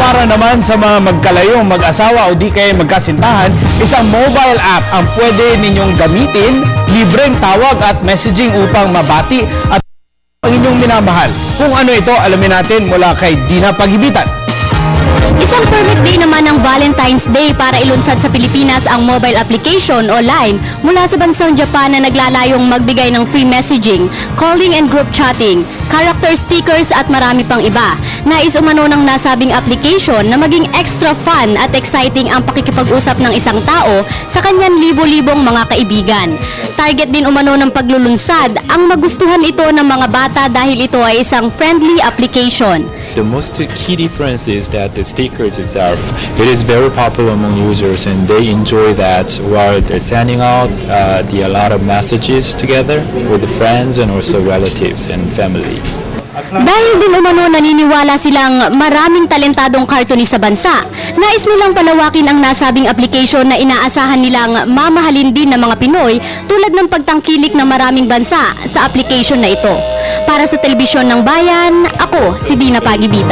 para naman sa mga magkalayong mag-asawa o di kaya magkasintahan, isang mobile app ang pwede ninyong gamitin, libreng tawag at messaging upang mabati at ang inyong minamahal. Kung ano ito, alamin natin mula kay Dina Pagibitan. Isang perfect day naman ng Valentine's Day para ilunsad sa Pilipinas ang mobile application o Line mula sa bansang Japan na naglalayong magbigay ng free messaging, calling and group chatting, character stickers at marami pang iba. Nais umano ng nasabing application na maging extra fun at exciting ang pakikipag-usap ng isang tao sa kanyang libo-libong mga kaibigan. Target din umano ng paglulunsad ang magustuhan ito ng mga bata dahil ito ay isang friendly application. The most key difference is that the stickers itself, it is very popular among users and they enjoy that while they're sending out a lot of messages together with the friends and also relatives and family. Dahil din umano naniniwala silang maraming talentadong cartoonist sa bansa, nais nilang palawakin ang nasabing application na inaasahan nilang mamahalin din ng mga Pinoy tulad ng pagtangkilik ng maraming bansa sa application na ito. Para sa Telebisyon ng Bayan, ako si Dina Pagibitan.